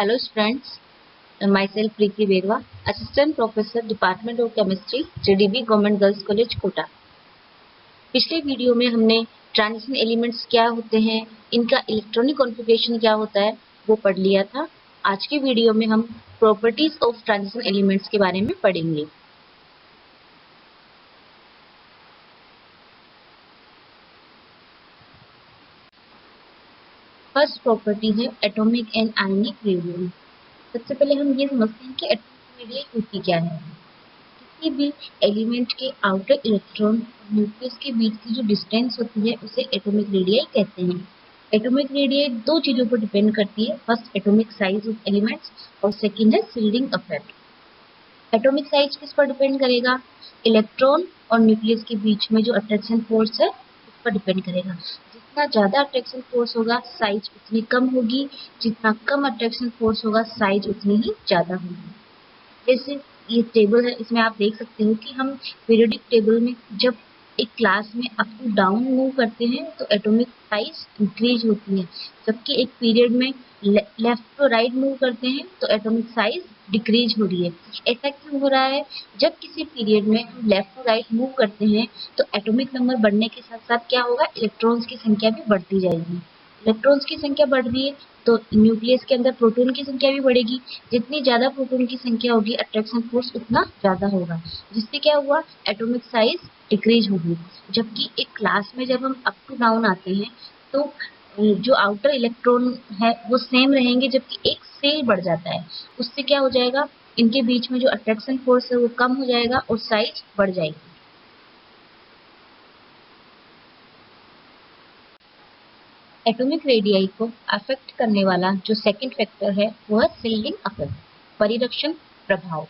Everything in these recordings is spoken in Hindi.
Hello friends, myself Preeti Berwa, Assistant Professor Department of Chemistry, JDB Government Girls College Kota. पिछले वीडियो में हमने ट्रांजिशन एलिमेंट्स क्या होते हैं, इनका इलेक्ट्रॉनिक कॉन्फ़िगरेशन क्या होता है वो पढ़ लिया था। आज के वीडियो में हम प्रॉपर्टीज ऑफ ट्रांजिशन एलिमेंट्स के बारे में पढ़ेंगे। फर्स्ट प्रॉपर्टी है एटॉमिक एंड आयनिक रेडियस। सबसे पहले हम ये समझते हैं कि एटॉमिक रेडियस होती क्या है। किसी भी एलिमेंट के आउटर इलेक्ट्रॉन और न्यूक्लियस के बीच की जो डिस्टेंस होती है उसे एटॉमिक रेडियस कहते हैं। एटॉमिक रेडियस दो चीजों पर डिपेंड करती है, first atomic size of elements और सेकंड है शिल्डिंग इफेक्ट। एटॉमिक साइज किस पर डिपेंड करेगा? इलेक्ट्रॉन और न्यूक्लियस के बीच में जो अट्रैक्शन फोर्स है उस पर डिपेंड करेगा। जितना ज्यादा अट्रैक्शन फोर्स होगा साइज उतनी कम होगी, जितना कम अट्रैक्शन फोर्स होगा साइज उतनी ही ज्यादा होगी। जैसे ये टेबल है, इसमें आप देख सकते हो कि हम पीरियोडिक टेबल में जब एक क्लास में अप टू डाउन मूव करते हैं तो एटॉमिक साइज इंक्रीज होती है, जबकि एक पीरियड में लेफ्ट टू राइट मूव करते हैं तो एटॉमिक साइज डिक्रीज हो रही है। ऐसा क्यों हो रहा है? जब किसी पीरियड में हम लेफ्ट टू राइट मूव करते हैं तो एटॉमिक नंबर बढ़ने के साथ साथ क्या होगा, इलेक्ट्रॉन्स की संख्या भी बढ़ती जाएगी। इलेक्ट्रॉन्स की संख्या बढ़ रही है तो न्यूक्लियस के अंदर प्रोटॉन की संख्या भी बढ़ेगी। जितनी ज्यादा प्रोटॉन की संख्या होगी अट्रैक्शन फोर्स उतना ज्यादा होगा, जिससे क्या हुआ, एटॉमिक साइज डिक्रीज होगी। जबकि एक क्लास में जब हम अप टू डाउन आते हैं तो जो आउटर इलेक्ट्रॉन है वो सेम रहेंगे, जबकि एक सेल बढ़ जाता है। उससे क्या हो जाएगा, इनके बीच में जो अट्रैक्शन फोर्स है वो कम हो जाएगा और साइज बढ़ जाएगी। एटॉमिक रेडियाई को अफेक्ट करने वाला जो सेकंड फैक्टर है वो है शिल्डिंग इफेक्ट, परिरक्षण प्रभाव।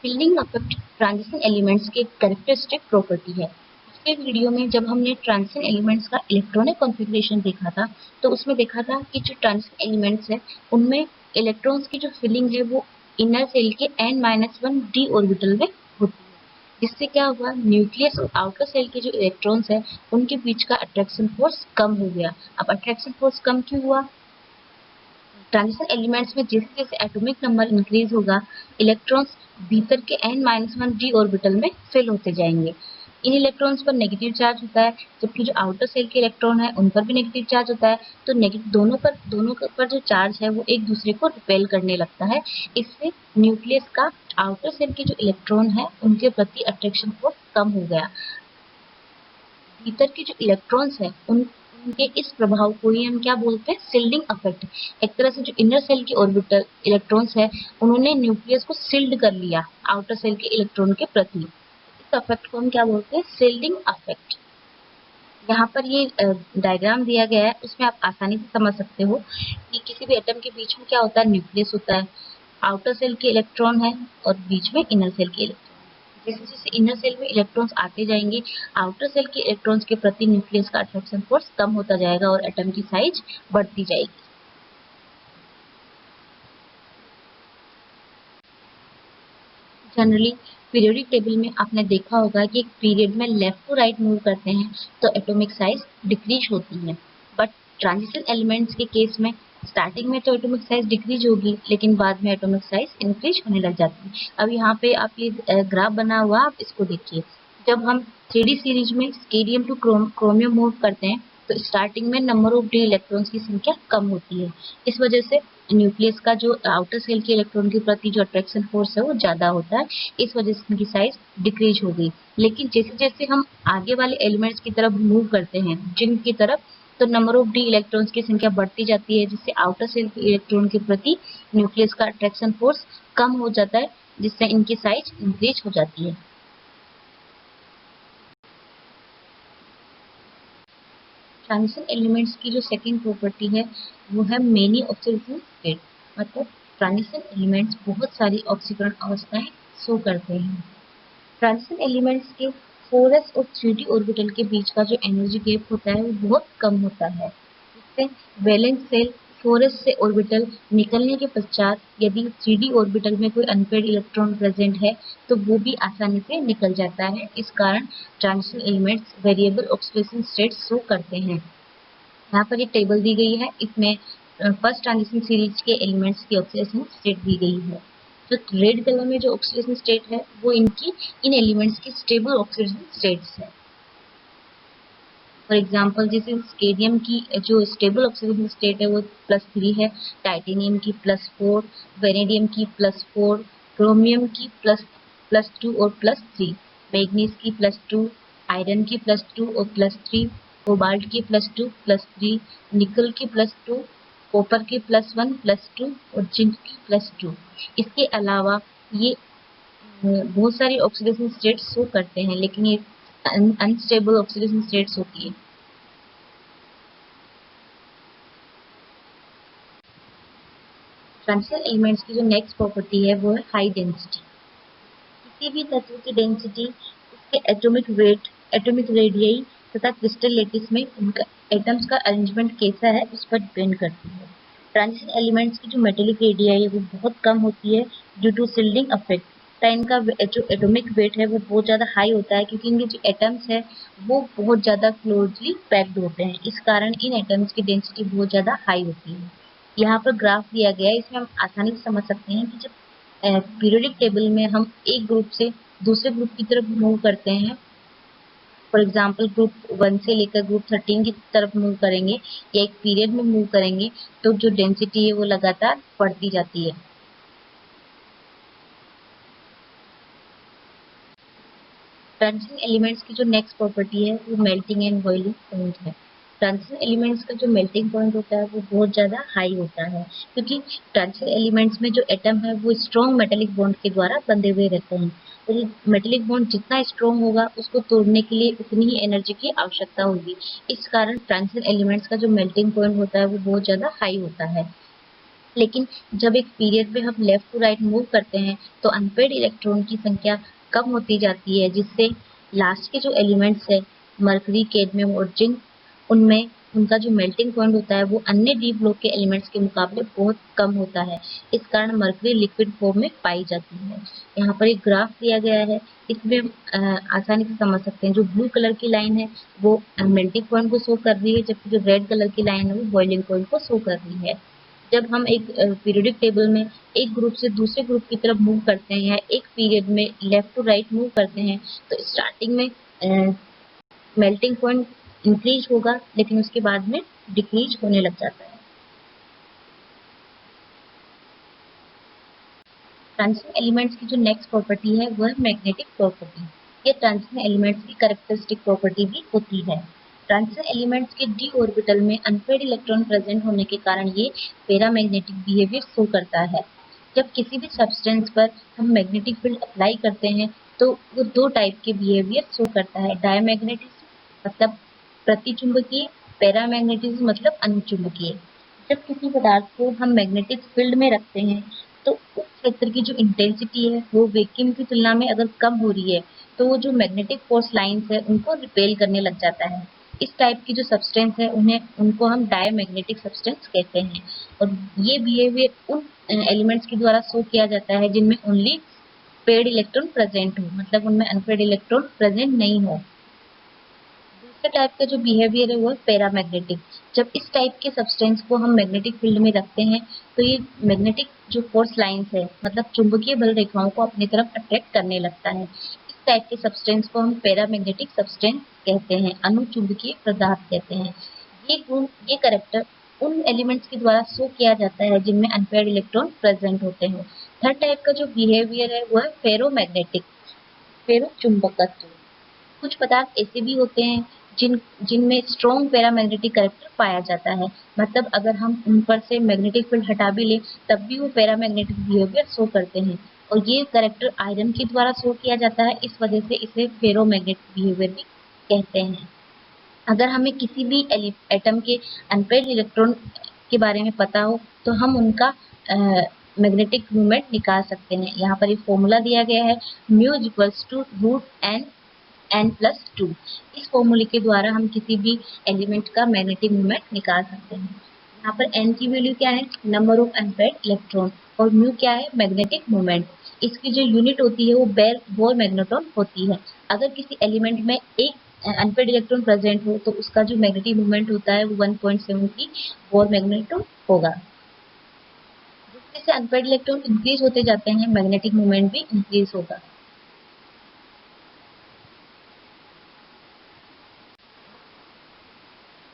शिल्डिंग इफेक्ट ट्रांजिशन एलिमेंट्स की कैरेक्टरिस्टिक प्रॉपर्टी है। पिछले वीडियो में जब हमने ट्रांजिशन एलिमेंट्स का इलेक्ट्रॉनिक कॉन्फ़िगरेशन देखा था तो उसमें देखा था कि जो ट्रांजिशन एलिमेंट्स है उनमें इलेक्ट्रॉन्स की जो फिलिंग है वो इनर सेल के n-1 d ऑर्बिटल में होती है, जिससे क्या हुआ, न्यूक्लियस और आउटर सेल के जो इलेक्ट्रॉन्स हैं उनके बीच का अट्रैक्शन फोर्स कम हो गया। अब अट्रैक्शन फोर्स कम क्यों हुआ? ट्रांजिशन एलिमेंट्स में जैसे जैसे एटॉमिक नंबर इंक्रीज होगा इलेक्ट्रॉन्स भीतर के n-1 d ऑर्बिटल में फिल होते जाएंगे। इन इलेक्ट्रॉन्स पर नेगेटिव चार्ज होता है, जबकि जो आउटर सेल के इलेक्ट्रॉन है उन पर भी नेगेटिव चार्ज होता है। तो नेगेटिव दोनों पर जो चार्ज है वो एक दूसरे को रिपेल करने लगता है। इससे न्यूक्लियस का आउटर सेल के जो इलेक्ट्रॉन है उनके प्रति अट्रैक्शन फोर्स कम हो गया। भीतर के जो इलेक्ट्रॉन्स है उनके इस प्रभाव को ही हम क्या बोलते हैं, शिल्डिंग इफेक्ट। एक तरह से जो इनर सेल के ऑर्बिटल इलेक्ट्रॉन्स है उन्होंने न्यूक्लियस को शिल्ड कर लिया आउटर सेल के इलेक्ट्रॉन के प्रति। इस इफेक्ट को हम क्या बोलते हैं, शिल्डिंग इफेक्ट। यहाँ पर ये डायग्राम दिया गया है, उसमें आप आसानी से समझ सकते हो कि किसी भी एटम के बीच में क्या होता है, न्यूक्लियस होता है, आउटर सेल के इलेक्ट्रॉन है और बीच में इनर सेल के इलेक्ट्रॉन। जैसे जैसे इनर सेल में इलेक्ट्रॉन्स आते जाएंगे आउटर सेल के इलेक्ट्रॉन्स के प्रति न्यूक्लियस का अट्रैक्शन फोर्स कम होता जाएगा और एटम की साइज बढ़ती जाएगी। जनरली पीरियोडिक टेबल में आपने देखा होगा कि एक पीरियड में लेफ्ट टू राइट मूव करते हैं तो एटॉमिक साइज डिक्रीज होती है। बट ट्रांजिशन एलिमेंट्स के केस में स्टार्टिंग में तो एटॉमिक साइज डिक्रीज होगी लेकिन बाद में एटॉमिक साइज इंक्रीज होने लग जाती है। अब यहाँ पे आप ये ग्राफ बना हुआ, आप इसको देखिए। जब हम 3D सीरीज में स्केडियम टू क्रोमियम मूव करते हैं तो स्टार्टिंग में नंबर ऑफ डी इलेक्ट्रॉन्स की संख्या कम होती है। इस वजह से न्यूक्लियस का जो आउटर सेल के इलेक्ट्रॉन के प्रति जो अट्रैक्शन फोर्स है वो ज्यादा होता है, इस वजह से इनकी साइज डिक्रीज हो गई। लेकिन जैसे जैसे हम आगे वाले एलिमेंट्स की तरफ मूव करते हैं जिंक की तरफ, तो नंबर ऑफ डी इलेक्ट्रॉन्स की संख्या बढ़ती जाती है, जिससे आउटर सेल के इलेक्ट्रॉन के प्रति न्यूक्लियस का अट्रैक्शन फोर्स कम हो जाता है, जिससे इनकी साइज इंक्रीज हो जाती है। ट्रांजिशन एलिमेंट्स की जो सेकंड प्रॉपर्टी है वो है मेनी ऑक्सीकरण स्टेट, मतलब ट्रांजिशन एलिमेंट्स बहुत सारी ऑक्सीकरण अवस्थाएं शो करते हैं। ट्रांजिशन एलिमेंट्स के 4s और 3d ऑर्बिटल के बीच का जो एनर्जी गैप होता है वो बहुत कम होता है, जिससे वैलेंस सेल 4s से ऑर्बिटल निकलने के पश्चात यदि 3d ऑर्बिटल में कोई अनपेयर्ड इलेक्ट्रॉन प्रेजेंट है तो वो भी आसानी से निकल जाता है। इस कारण transition elements variable oxidation state show करते हैं। यहाँ पर एक टेबल दी गई है, इसमें फर्स्ट ट्रांजिशन सीरीज के एलिमेंट्स की ऑक्सीडेशन स्टेट दी गई है। जो रेड कलर में जो ऑक्सीडेशन स्टेट है वो इन एलिमेंट्स की स्टेबल ऑक्सीडेशन स्टेट्स है। फॉर एग्जाम्पल जैसे स्केडियम की जो स्टेबल ऑक्सीडेशन स्टेट है वो +3 है, टाइटेनियम की +4, वेनेडियम की +4, क्रोमियम की +2 और +3, मैग्नीज की +2, आयरन की +2 और +3, कोबाल्ट की +2 +3, निकल की +2, कॉपर की +1 +2 और जिंक की +2। इसके अलावा ये बहुत सारी ऑक्सीडेशन स्टेट्स शो करते हैं, लेकिन ये अनस्टेबल ऑक्सीडेशन स्टेट्स होती है। ट्रांजिशन एलिमेंट्स की जो नेक्स्ट प्रॉपर्टी है वो है हाई डेंसिटी। किसी भी तत्व की डेंसिटी उसके एटॉमिक वेट, एटॉमिक रेडियस तथा क्रिस्टल लैटिस में उनका एटम्स का अरेंजमेंट कैसा है उस पर डिपेंड करती है। ट्रांजिशन एलिमेंट्स की जो मेटेलिक रेडियस है वो बहुत कम होती है ड्यू टू शिल्डिंग इफेक्ट। इनका जो एटॉमिक वेट है वो बहुत ज़्यादा हाई होता है, क्योंकि इनके जो एटम्स है वो बहुत ज़्यादा क्लोजली पैक्ड होते हैं। इस कारण इन एटम्स की डेंसिटी बहुत ज़्यादा हाई होती है। यहाँ पर ग्राफ दिया गया है, इसमें हम आसानी से समझ सकते हैं कि जब पीरियोडिक टेबल में हम एक ग्रुप से दूसरे ग्रुप की तरफ मूव करते हैं, फॉर एग्जाम्पल ग्रुप 1 से लेकर ग्रुप 13 की तरफ मूव करेंगे या एक पीरियड में मूव करेंगे, तो जो डेंसिटी है वो लगातार बढ़ती जाती है। ट्रांजिशन एलिमेंट्स की जो नेक्स्ट प्रॉपर्टी है वो मेल्टिंग एंड बॉइलिंग पॉइंट है। ट्रांजिशन एलिमेंट्स का जो मेल्टिंग पॉइंट होता है वो बहुत ज़्यादा हाई होता है, क्योंकि ट्रांजिशन एलिमेंट्स में जो एटम है वो स्ट्रॉन्ग मेटेलिक बॉन्ड के द्वारा बंधे हुए रहते हैं। तो मेटेलिक बॉन्ड जितना स्ट्रॉन्ग होगा उसको तोड़ने के लिए उतनी ही एनर्जी की आवश्यकता होगी। इस कारण ट्रांजिशन एलिमेंट्स का जो मेल्टिंग पॉइंट होता है वो बहुत ज़्यादा हाई होता है। लेकिन जब एक पीरियड में हम लेफ्ट टू राइट मूव करते हैं तो अनपेड इलेक्ट्रॉन की संख्या कम होती जाती है, जिससे लास्ट के जो एलिमेंट्स है मरकरी, कैडमियम और जिंक, उनमें उनका जो मेल्टिंग पॉइंट होता है वो अन्य डी ब्लॉक के एलिमेंट्स के मुकाबले बहुत कम होता है। इस कारण मरकरी लिक्विड फॉर्म में पाई जाती है। यहाँ पर एक ग्राफ दिया गया है, इसमें हम आसानी से समझ सकते हैं। जो ब्लू कलर की लाइन है वो मेल्टिंग पॉइंट को शो कर रही है, जबकि जो रेड कलर की लाइन है वो बॉइलिंग पॉइंट को शो कर रही है। जब हम एक पीरियोडिक टेबल में एक ग्रुप से दूसरे ग्रुप की तरफ मूव करते हैं या एक पीरियड में लेफ्ट टू राइट मूव करते हैं, तो स्टार्टिंग में मेल्टिंग पॉइंट इंक्रीज होगा, लेकिन उसके बाद में डिक्रीज होने लग जाता है। ट्रांजिशन एलिमेंट्स की जो नेक्स्ट प्रॉपर्टी है वह मैग्नेटिक प्रॉपर्टी। ये ट्रांजिशन एलिमेंट्स की कैरेक्टरिस्टिक प्रॉपर्टी भी होती है। ट्रांजिशन एलिमेंट्स के डी ऑर्बिटल में अनपेड इलेक्ट्रॉन प्रेजेंट होने के कारण ये पैरामैग्नेटिक बिहेवियर शो करता है। जब किसी भी सब्सटेंस पर हम मैग्नेटिक फील्ड अप्लाई करते हैं तो वो दो टाइप के बिहेवियर शो करता है। डायमैग्नेटिज्म मतलब प्रतिचुंबकीय, पैरामैग्नेटिज्म मतलब अनुचुंबकीय। जब किसी पदार्थ को हम मैग्नेटिक फील्ड में रखते हैं तो उस क्षेत्र की जो इंटेंसिटी है वो वैक्यूम की तुलना में अगर कम हो रही है तो वो जो मैग्नेटिक फोर्स लाइंस है उनको रिपेल करने लग जाता है। इस टाइप की जो सब्सटेंस है उनको हम डायमैग्नेटिक सब्सटेंस कहते हैं। और ये बिहेवियर उन एलिमेंट्स के द्वारा शो किया जाता है जिनमें ओनली पेड इलेक्ट्रॉन प्रेजेंट हो, मतलब उनमें अनपेड इलेक्ट्रॉन प्रेजेंट नहीं हो। दूसरे टाइप का जो बिहेवियर है वो है पैरामैग्नेटिक। जब इस टाइप के सब्सटेंस को हम मैग्नेटिक फील्ड में रखते हैं तो ये मैग्नेटिक जो फोर्स लाइंस है मतलब चुंबकीय बल रेखाओं को अपनी तरफ अट्रैक्ट करने लगता है। इस टाइप के सब्सटेंस को हम पैरामैग्नेटिक सब्सटेंस कहते हैं, अनुचुंबकीय पदार्थ कहते हैं। ये गुण, ये कैरेक्टर उन एलिमेंट्स के द्वारा शो किया जाता है जिनमें अनपेयर्ड इलेक्ट्रॉन प्रेजेंट होते हैं। थर्ड टाइप का जो बिहेवियर है वो है फेरोमैग्नेटिक, फेरोचुंबकत्व। कुछ पदार्थ ऐसे भी होते हैं जिनमें स्ट्रॉन्ग पैरामैग्नेटिक कैरेक्टर पाया जाता है, मतलब अगर हम उन पर से मैग्नेटिक फील्ड हटा भी लें तब भी वो पैरामैग्नेटिक बिहेवियर शो करते हैं। और ये कैरेक्टर आयरन के द्वारा शो किया जाता है, इस वजह से इसे फेरोमैग्नेटिक बिहेवियर भी कहते हैं। अगर हमें किसी भी एटम के अनपेयर्ड इलेक्ट्रॉन के बारे में पता हो तो हम उनका मैग्नेटिक मूवमेंट निकाल सकते हैं। यहाँ पर एक फॉर्मूला दिया गया है, म्यू इक्वल्स टू √n+2। इस फॉर्मूले के द्वारा हम किसी भी एलिमेंट का मैग्नेटिक मूवमेंट निकाल सकते हैं। यहाँ पर n की वैल्यू क्या है, नंबर ऑफ अनपेयर्ड इलेक्ट्रॉन, और म्यू क्या है, मैग्नेटिक मूवमेंट। इसकी जो यूनिट होती है वो बोर मैग्नेट्रॉन होती है। अगर किसी एलिमेंट में एक अनपेड इलेक्ट्रॉन प्रेजेंट हो तो उसका जो मैग्नेटिक मोमेंट होता है वो 1.73 बोर मैग्नेटो होगा। जिस जैसे अनपेड इलेक्ट्रॉन इंक्रीज होते जाते हैं मैग्नेटिक मोमेंट भी इंक्रीज होगा।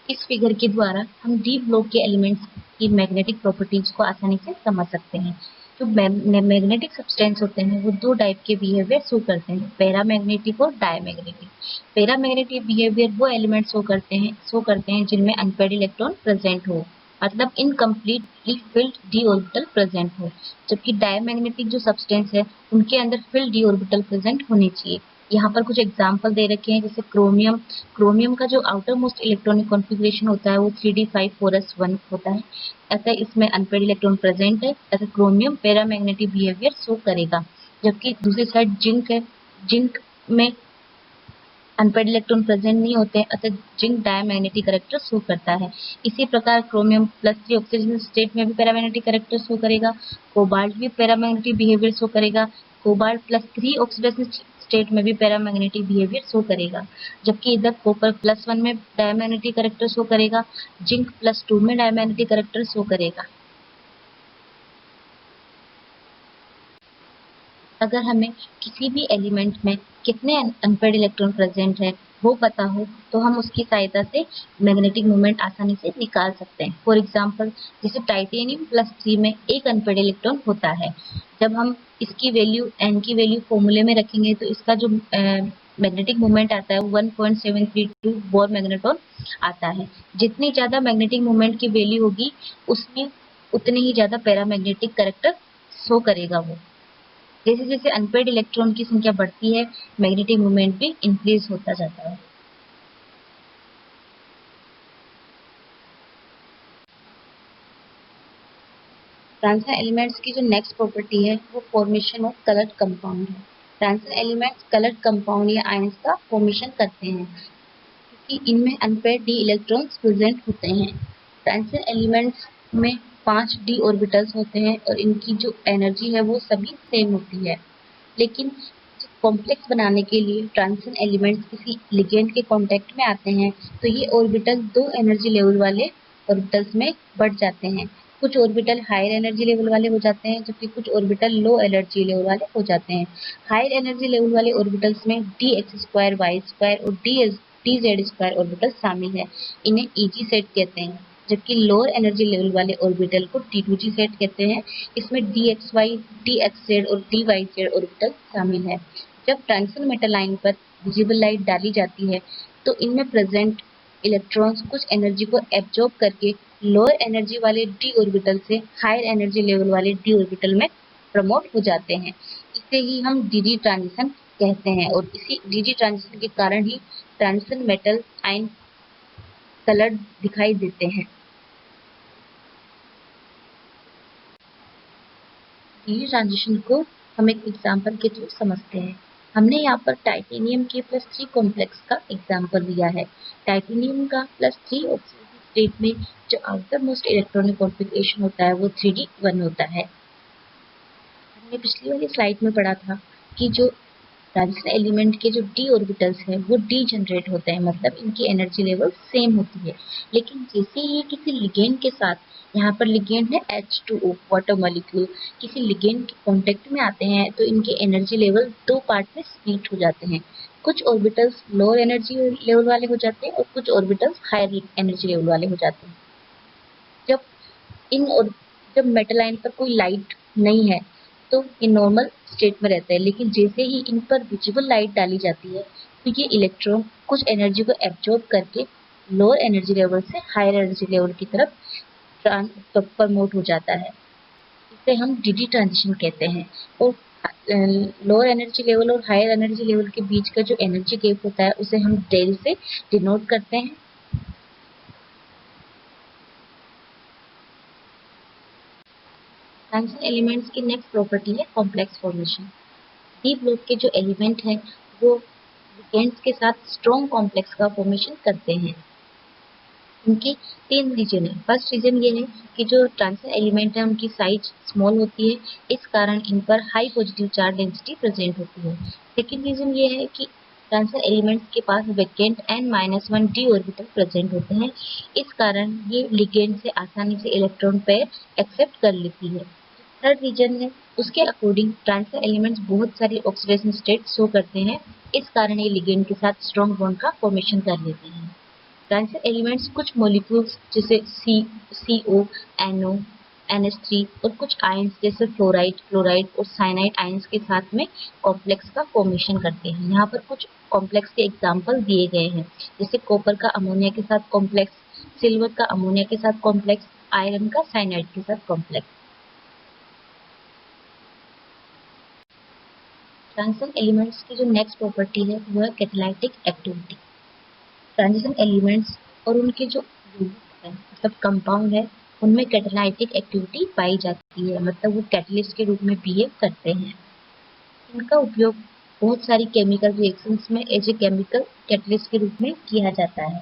इस फिगर के द्वारा हम डी ब्लॉक के एलिमेंट्स की मैग्नेटिक प्रॉपर्टीज को आसानी से समझ सकते हैं। जो मैग्नेटिक सब्सटेंस होते हैं वो दो टाइप के बिहेवियर शो करते हैं, पैरामैग्नेटिक और डायमैग्नेटिक। पैरामैग्नेटिक बिहेवियर वो एलिमेंट शो करते हैं जिनमें अनपेड इलेक्ट्रॉन प्रेजेंट हो, मतलब incompletely field D orbital present हो। जबकि डायमैग्नेटिक जो सब्सटेंस है उनके अंदर फिल्ड डी ऑर्बिटल प्रेजेंट होने चाहिए। यहाँ पर कुछ एग्जाम्पल दे रखे हैं, जैसे क्रोमियम का जो आउटर मोस्ट इलेक्ट्रॉनिक कॉन्फ़िगरेशन होता है वो 3d5 4s1 होता है। अतः इसमें अनपेड इलेक्ट्रॉन प्रेजेंट है, अतः क्रोमियम पैरामैग्नेटिक बिहेवियर शो करेगा। जबकि दूसरी साइड जिंक है, जिंक में अनपेड इलेक्ट्रॉन प्रेजेंट नहीं होते हैं, अतः जिंक डायमैग्नेटिक कैरेक्टर शो करता है। इसी प्रकार क्रोमियम +3 ऑक्सीजन स्टेट में भी पैरामैग्नेटिक कैरेक्टर शो करेगा। कोबाल्ट भी पैरामैग्नेटिक बिहेवियर शो करेगा। कोबाल्ट +3 ऑक्सीडेशन स्टेट में भी पैरामैग्नेटिक बिहेवियर शो करेगा। जबकि इधर कॉपर +1 में डायमैग्नेटिक कैरेक्टर शो करेगा, जिंक +2 में डायमैग्नेटिक कैरेक्टर शो करेगा। अगर हमें किसी भी एलिमेंट में कितने अनपेड इलेक्ट्रॉन प्रेजेंट है वो पता हो तो हम उसकी सहायता से मैग्नेटिक मोमेंट आसानी से निकाल सकते हैं। फॉर एग्जांपल, जैसे टाइटेनियम +3 में एक अनपेड इलेक्ट्रॉन होता है। जब हम इसकी वैल्यू n की वैल्यू फॉर्मूले में रखेंगे तो इसका जो मैग्नेटिक मोमेंट आता है वो 1.732 बोर मैग्नेटॉन आता है। जितनी ज्यादा मैग्नेटिक मोमेंट की वैल्यू होगी उसमें उतनी ही ज्यादा पैरामैग्नेटिक कैरेक्टर शो करेगा वो। जैसे जैसे अनपेड इलेक्ट्रॉन की संख्या बढ़ती है मैग्नेटिक मोमेंट भी इंक्रीज होता जाता है। ट्रांजिशन एलिमेंट्स की जो नेक्स्ट प्रॉपर्टी है वो फॉर्मेशन ऑफ कलर्ड कंपाउंड है। ट्रांजिशन एलिमेंट्स कलर्ड कंपाउंड या आयंस का फॉर्मेशन करते हैं क्योंकि इनमें अनपेड डी इलेक्ट्रॉन्स प्रेजेंट होते हैं। ट्रांजिशन एलिमेंट्स में 5 डी ऑर्बिटल्स होते हैं और इनकी जो एनर्जी है वो सभी सेम होती है। लेकिन कॉम्प्लेक्स बनाने के लिए ट्रांजिशन एलिमेंट्स किसी लिगेंड के कांटेक्ट में आते हैं तो ये ऑर्बिटल दो एनर्जी लेवल वाले ऑर्बिटल्स में बढ़ जाते हैं। कुछ ऑर्बिटल हायर एनर्जी लेवल वाले हो जाते हैं जबकि कुछ ऑर्बिटल लो एनर्जी लेवल वाले हो जाते हैं। हायर एनर्जी लेवल वाले ऑर्बिटल्स में dx² y² और dz² ऑर्बिटल शामिल है। इन्हें ईजी सेट कहते हैं। जबकि लोअर एनर्जी लेवल वाले ऑर्बिटल को T2G सेट कहते हैं। इसमें dxy, dxz और dyz ऑर्बिटल शामिल है। जब ट्रांजिशन मेटल लाइन पर विजिबल लाइट डाली जाती है तो इनमें प्रेजेंट इलेक्ट्रॉन्स कुछ एनर्जी को एब्जॉर्ब करके लोअर एनर्जी वाले डी ऑर्बिटल से हायर एनर्जी लेवल वाले डी ऑर्बिटल में प्रमोट हो जाते हैं। इसे ही हम डीजी ट्रांजिशन कहते हैं और इसी डीजी ट्रांजिशन के कारण ही ट्रांजिशन मेटल आयन कलर्ड दिखाई देते हैं। डीजी ट्रांजिशन को हम एक एग्जाम्पल के थ्रू समझते हैं। हमने यहाँ पर टाइटेनियम के +3 कॉम्प्लेक्स का एग्जाम्पल दिया है। टाइटेनियम का +3 ऑक्सीजन स्टेट में जो आउटर मोस्ट इलेक्ट्रॉनिक कॉन्फ़िगरेशन होता है वो 3d1 होता है। हमने पिछली वाली स्लाइड में पढ़ा था कि जो ट्रांजिशन एलिमेंट के जो डी ऑर्बिटल्स है वो डी जनरेट होते हैं, मतलब इनकी एनर्जी लेवल सेम होती है। लेकिन जैसे ये किसी लिगेंड के साथ, यहाँ पर लिगेंड है H2O वाटर मॉलिक्यूल, किसी लिगेंड के कांटेक्ट में आते हैं तो इनके एनर्जी लेवल दो पार्ट में स्प्लिट हो जाते हैं। कुछ ऑर्बिटल्स लोअर एनर्जी लेवल वाले हो जाते हैं और कुछ ऑर्बिटल्स हायर एनर्जी लेवल वाले हो जाते हैं। जब इन और जब मेटल आयन पर कोई लाइट नहीं है तो ये नॉर्मल स्टेट में रहते हैं, लेकिन जैसे ही इन पर विजिबल लाइट डाली जाती है तो ये इलेक्ट्रॉन कुछ एनर्जी को एब्जॉर्ब करके लोअर एनर्जी लेवल से हायर एनर्जी लेवल की तरफ प्रमोट हो जाता है। इसे हम डीडी ट्रांजिशन कहते हैं। और लोअर एनर्जी लेवल और हायर एनर्जी लेवल के बीच का जो एनर्जी गैप होता है उसे हम डेल से डिनोट करते हैं। ट्रांजिशन एलिमेंट्स की नेक्स्ट प्रॉपर्टी है कॉम्प्लेक्स फॉर्मेशन। डी ब्लॉक के जो एलिमेंट हैं वो लिगेंड्स के साथ स्ट्रॉन्ग कॉम्प्लेक्स का फॉर्मेशन करते हैं। इनके 3 रीजन है। फर्स्ट रीजन ये है कि जो ट्रांजिशन एलिमेंट है उनकी साइज स्मॉल होती है, इस कारण इन पर high positive charge density present होती है। सेकेंड रीजन ये है कि ट्रांजिशन एलिमेंट्स के पास vacant n-1 d orbital present होते हैं। इस कारण ये लिगेंड से आसानी से इलेक्ट्रॉन पेयर एक्सेप्ट कर लेती है। थर्ड रीजन है, उसके अकॉर्डिंग ट्रांजिशन एलिमेंट्स बहुत सारी ऑक्सीडेशन स्टेट शो करते हैं। इस कारण ये लिगेंड के साथ स्ट्रॉन्ग बॉन्ड का फॉर्मेशन कर लेते हैं। ट्रांजिशन एलिमेंट्स कुछ मॉलिक्यूल्स जैसे CO, NO, NH3 और कुछ आयंस जैसे फ्लोराइड, क्लोराइड और साइनाइड आयंस के साथ में कॉम्प्लेक्स का फॉर्मेशन करते हैं। यहाँ पर कुछ कॉम्प्लेक्स के एग्जाम्पल दिए गए हैं, जैसे कॉपर का अमोनिया के साथ कॉम्प्लेक्स, सिल्वर का अमोनिया के साथ कॉम्प्लेक्स, आयरन का साइनाइड के साथ कॉम्प्लेक्स। ट्रांजिशन एलिमेंट्स की जो नेक्स्ट प्रॉपर्टी है वो है कैटालिटिक एक्टिविटी। ट्रांजिशन एलिमेंट्स और उनके जो मतलब कंपाउंड है उनमें कैटालिटिक एक्टिविटी पाई जाती है, मतलब वो कैटलिस्ट के रूप में बिहेव करते हैं। इनका उपयोग बहुत सारी केमिकल रिएक्शंस में एज ए केमिकल कैटलिस्ट के रूप में किया जाता है।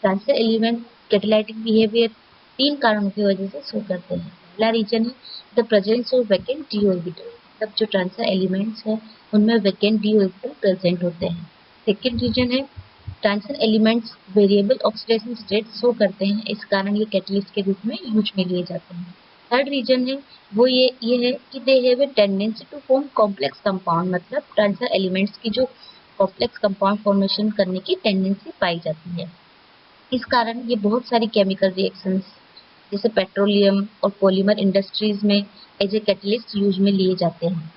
ट्रांजिशन एलिमेंट कैटालिटिक बिहेवियर 3 कारणों की वजह से शो करते हैं। पहला रीजन है the presence of vacant D orbital, मतलब जो ट्रांजिशन एलिमेंट्स है उनमें वैकेंट डी ऑर्बिटल प्रेजेंट होते हैं। सेकेंड रीजन है transition elements variable oxidation state show करते हैं, इस कारण ये कैटलिस्ट के रूप में यूज में लिए जाते हैं। थर्ड रीजन है वो ये है कि they have a tendency to form complex compound, मतलब ट्रांजिशन एलिमेंट्स की जो कॉम्प्लेक्स कंपाउंड फॉर्मेशन करने की टेंडेंसी पाई जाती है। इस कारण ये बहुत सारी केमिकल रिएक्शंस जैसे पेट्रोलियम और पॉलीमर इंडस्ट्रीज में एज ए कैटलिस्ट यूज में लिए जाते हैं।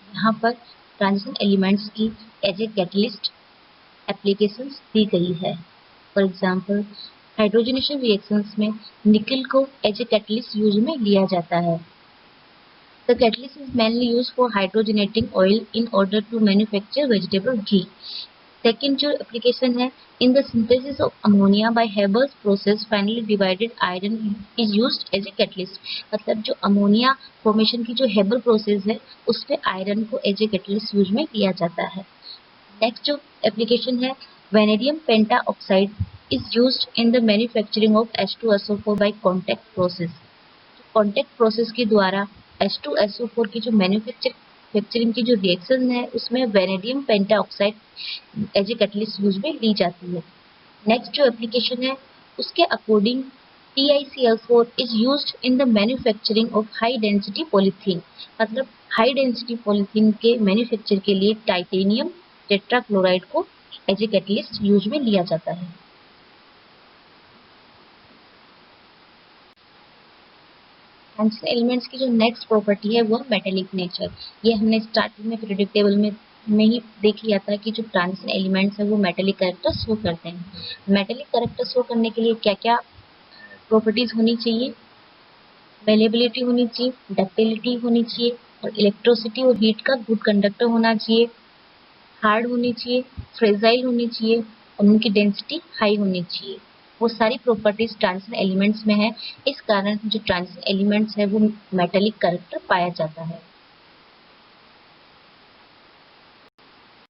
यहाँ पर ट्रांजिशन एलिमेंट्स की एज ए कैटलिस्ट एप्लीकेशंस दी गई है। फॉर एग्जांपल हाइड्रोजनेशन रिएक्शंस में निकल को एज ए कैटलिस्ट यूज में लिया जाता है। The catalyst is mainly used for hydrogenating oil in order to manufacture vegetable ghee. Second जो एप्लीकेशन है, in the synthesis of ammonia by Haber's process finely divided iron is used as a catalyst, मतलब जो अमोनिया फॉर्मेशन की जो हेबर प्रोसेस है उसमें आयरन को एज ए कैटलिस्ट यूज में लिया जाता है। नेक्स्ट जो एप्लीकेशन है, vanadium penta oxide is used in the manufacturing of H2SO4 by contact process. Contact process के द्वारा H2SO4 की जो मैन्युफैक्चरिंग की जो रिएक्शन है उसमें vanadium penta oxide as a catalyst use में ली जाती है। नेक्स्ट जो एप्लीकेशन है उसके according TiCl4 is used in the manufacturing of high density polythene, मतलब हाई डेंसिटी पॉलीथीन के मैन्युफैक्चर के लिए टाइटेनियम टेट्राक्लोराइड को एज ए कैटलिस्ट यूज में लिया जाता है। ट्रांजिशन एलिमेंट्स की जो नेक्स्ट प्रॉपर्टी है वो मेटेलिक नेचर। ये हमने स्टार्टिंग में पीरियोडिक टेबल में ही देख लिया था कि जो ट्रांजिशन एलिमेंट्स है वो मेटेलिक कैरेक्टर शो करते हैं। मेटेलिक कैरेक्टर शो करने के लिए क्या क्या प्रॉपर्टीज होनी चाहिए? अवेलेबिलिटी होनी चाहिए, डक्टिलिटी होनी चाहिए और इलेक्ट्रिसिटी और हीट का गुड कंडक्टर होना चाहिए, हार्ड होनी चाहिए, फ्रेजाइल होनी चाहिए और उनकी डेंसिटी हाई होनी चाहिए। वो सारी प्रॉपर्टीज ट्रांजिशन एलिमेंट्स में है, इस कारण जो ट्रांजिशन एलिमेंट्स है वो मेटेलिक कैरेक्टर पाया जाता है।